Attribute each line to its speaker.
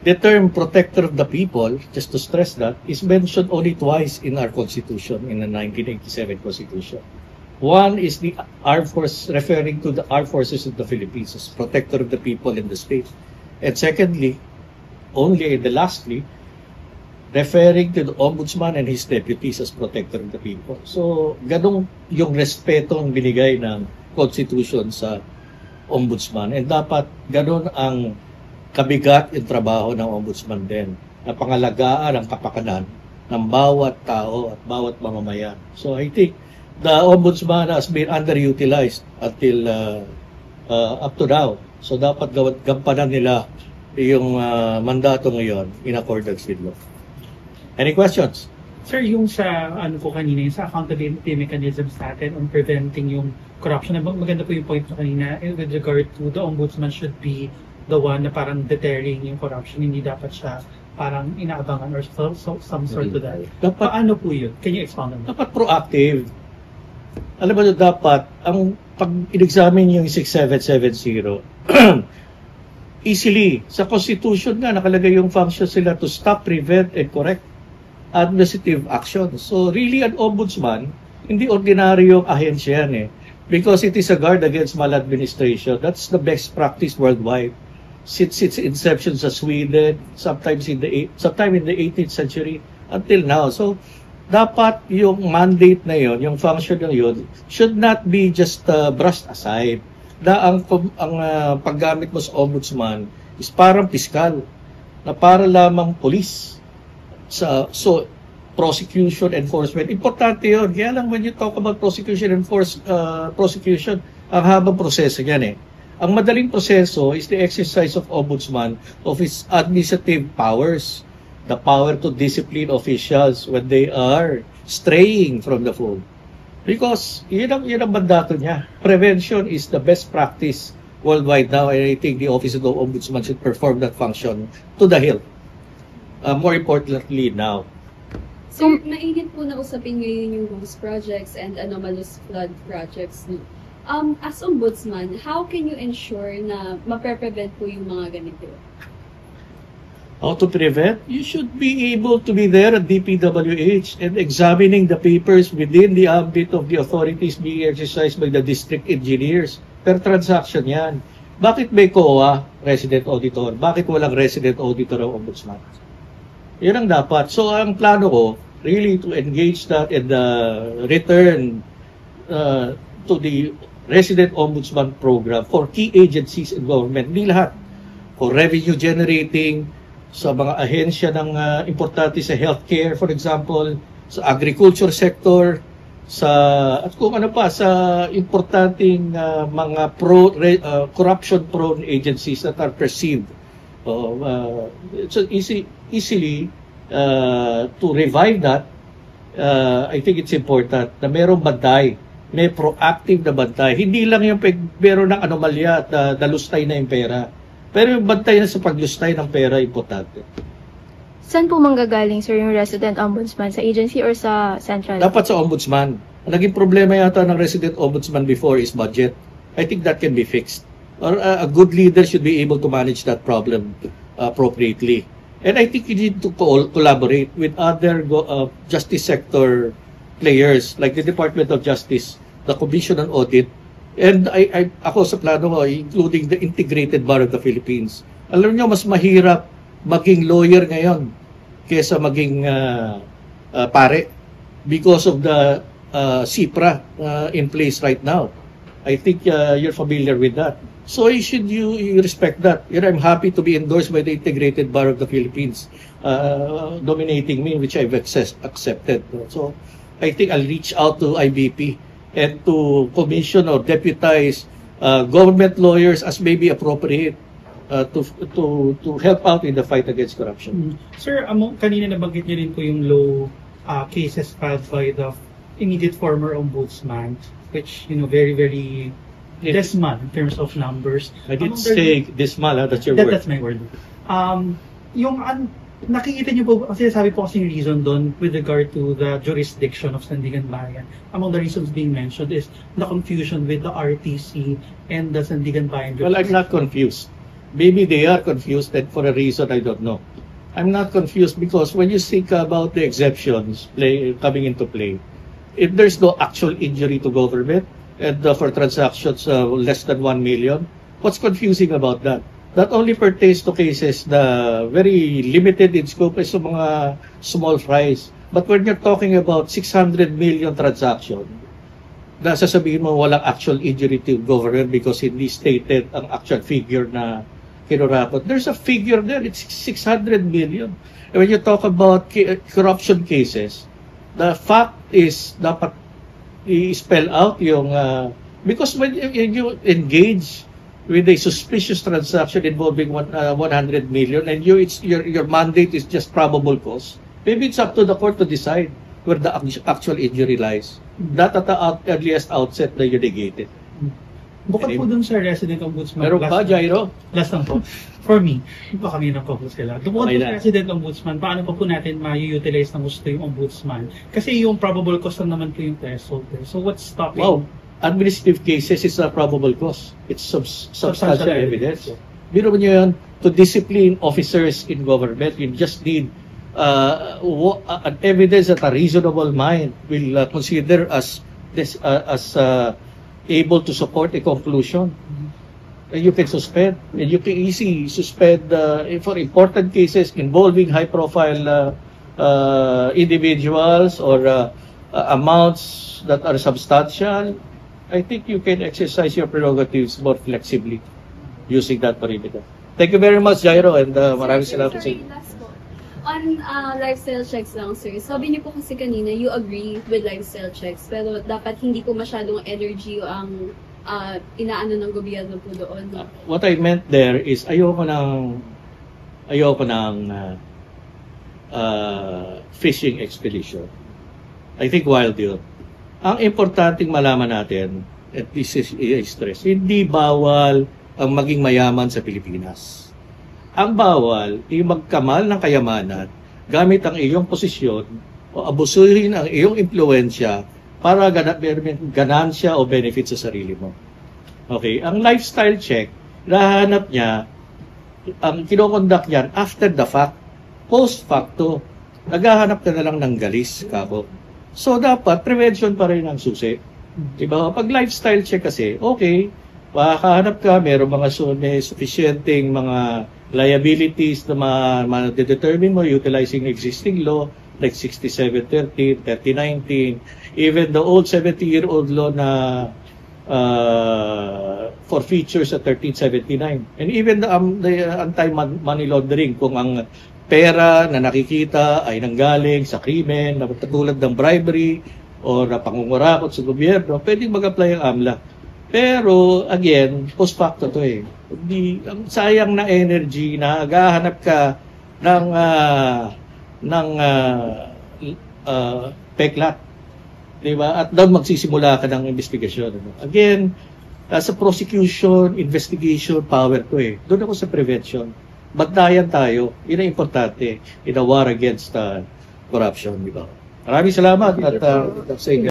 Speaker 1: the term protector of the people, just to stress that, is mentioned only twice in our Constitution, in the 1987 Constitution. One is the armed force, referring to the armed forces of the Philippines as protector of the people in the state. And secondly, only and lastly, referring to the Ombudsman and his deputies as protector of the people. So, ganun yung respetong binigay ng Constitution sa Ombudsman. And dapat ganun ang kabigat yung trabaho ng Ombudsman din, na pangalagaan ang kapakanan ng bawat tao at bawat mamamayan. So I think the Ombudsman has been underutilized until up to now. So dapat gampanan nila yung mandato ngayon in accordance with law. Any questions?
Speaker 2: Sir, yung sa ano po kanina, yung sa accountability mechanisms natin on preventing yung corruption, maganda po yung point na kanina with regard to the Ombudsman should be the one na parang deterring yung corruption, hindi dapat siya parang inaabangan or some sort of that.
Speaker 1: Dapat,
Speaker 2: paano po yun? Can you expound on that?
Speaker 1: Dapat proactive. Alam mo, dapat, ang pag in-examine yung 6770, easily, sa Constitution nga, nakalagay yung function sila to stop, prevent, and correct administrative action. So really, an ombudsman, hindi ordinaryong ahensya yan because it is a guard against maladministration. That's the best practice worldwide. Since its inception sa Sweden, sometime in the 18th century until now. So, dapat yung mandate na yon, yung function na yon, should not be just brushed aside. Ang paggamit mo sa ombudsman is parang piskal, na para lamang police. So, prosecution, enforcement, importante yun. Kaya lang when you talk about prosecution, prosecution, ang habang proseso yan Ang madaling proseso is the exercise of ombudsman of his administrative powers, the power to discipline officials when they are straying from the fold. Because yun ang mandato niya. Prevention is the best practice worldwide now, and I think the Office of the Ombudsman should perform that function to the hilt. More importantly now.
Speaker 3: So, mainit po na usapin ngayon yung ghost projects and anomalous flood projects. As ombudsman, how can you ensure na mape-prevent po yung mga ganito?
Speaker 1: How to prevent? You should be able to be there at DPWH and examining the papers within the ambit of the authorities being exercised by the district engineers. Per transaction yan. Bakit may COA, resident auditor? Bakit walang resident auditor ang ombudsman? Yan ang dapat. So ang plano ko, really to engage that and return to the resident ombudsman program for key agencies in government, hindi lahat. For revenue generating, sa mga ahensya ng importante sa healthcare, for example, sa agriculture sector, at kung ano pa, sa importanteng mga corruption-prone agencies that are perceived. So easily to revive that, I think it's important na merong bantay, may proactive na bantay. Hindi lang yung meron ng anomalya at nalustay na yung pera. Pero yung bantay na sa paglustay ng pera, importante.
Speaker 4: Saan po manggagaling, sir, yung resident ombudsman? Sa agency or sa central?
Speaker 1: Dapat sa ombudsman. Ang naging problema yata ng resident ombudsman before is budget. I think that can be fixed. Or a good leader should be able to manage that problem appropriately. And I think you need to collaborate with other justice sector players like the Department of Justice, the Commission on Audit, and ako sa plano ko, including the Integrated Bar of the Philippines. Alam niyo, mas mahirap maging lawyer ngayon kaysa maging pare because of the CIPRA in place right now. I think you're familiar with that. So you respect that. I'm happy to be endorsed by the Integrated Bar of the Philippines, dominating me, which I've accepted. So I think I'll reach out to IBP and to commission or deputize government lawyers as may be appropriate to help out in the fight against corruption.
Speaker 2: Sir, kanina nabanggit niyo rin po yung low cases filed by the immediate former ombudsman, which, very, very dismal in terms of numbers.
Speaker 1: I didn't say dismal, that's your word.
Speaker 2: That's my word. Nakikita niyo po, kasi sabi po kasi yung reason doon with regard to the jurisdiction of Sandigan Bayan. Among the reasons being mentioned is the confusion with the RTC and the Sandigan Bayan.
Speaker 1: Well, I'm not confused. Maybe they are confused and for a reason I don't know. I'm not confused because when you think about the exceptions coming into play, if there's no actual injury to government and for transactions less than 1 million, what's confusing about that? That only pertains to cases na very limited in scope as mga small fries. But when you're talking about 600 million transaction, sasabihin mo walang actual injury to government because hindi stated ang actual figure na kinurakot. There's a figure there, it's 600 million. And when you talk about corruption cases, the fact is dapat i-spell out yung because when you engage with a suspicious transaction involving 100 million and your mandate is just probable cause, maybe it's up to the court to decide where the actual injury lies. That at the earliest outset na you negate it.
Speaker 2: Bukod po dun sa resident ombudsman.
Speaker 1: Meron ba, Jairo?
Speaker 2: Last lang po. For me, baka may nang-focus sila. Bukod
Speaker 1: Okay
Speaker 2: sa resident ombudsman, paano pa po natin ma-utilize ng gusto yung ombudsman? Kasi yung probable cause lang naman po yung threshold. So what's stopping?
Speaker 1: Wow. Administrative cases is a probable cause. It's substantial evidence. Biro mo nyo yun, to discipline officers in government, you just need an evidence that a reasonable mind will consider as able to support a conclusion. You can suspend, and you can easily suspend for important cases involving high-profile individuals or amounts that are substantial. I think you can exercise your prerogatives more flexibly using that perimeter. Thank you very much, Jairo, and maraming salamat sa inyo.
Speaker 3: Last po. On lifestyle checks lang, sir. Sabi niyo po kasi kanina, you agree with lifestyle checks, pero dapat hindi po masyadong energy ang inaano ng gobyerno po doon.
Speaker 1: What I meant there is ayoko ng fishing expedition. I think wild yun. Ang importanteng malaman natin, at this is stress, hindi bawal ang maging mayaman sa Pilipinas. Ang bawal, yung magkamal ng kayamanan gamit ang iyong posisyon o abusuhin ang iyong impluensya para ganansya o benefit sa sarili mo. Okay, ang lifestyle check, nahanap niya, ang kinokonduct yan after the fact, post facto, naghahanap ka na lang ng galis, kako. So, dapat, prevention pa rin ang susi. Diba? Pag lifestyle check kasi, okay, makahanap ka, meron may sufficienting mga liabilities na ma-determine mo utilizing existing law, like 6713, 3019, even the old 70-year-old law na for features at 1379. And even the anti-money laundering, kung ang pera na nakikita ay nanggaling sa krimen, na katulad ng bribery o na pangungurakot sa gobyerno, pwedeng mag-apply ang AMLA. Pero, again, post facto to eh. Ang sayang na energy na aghahanap ka ng peklat. Diba? At doon magsisimula ka ng investigasyon. Again, sa prosecution, investigation, power to eh. Doon ako sa prevention. Bagdayan tayo, yun ang importante in a war against corruption, di ba? Maraming salamat at sa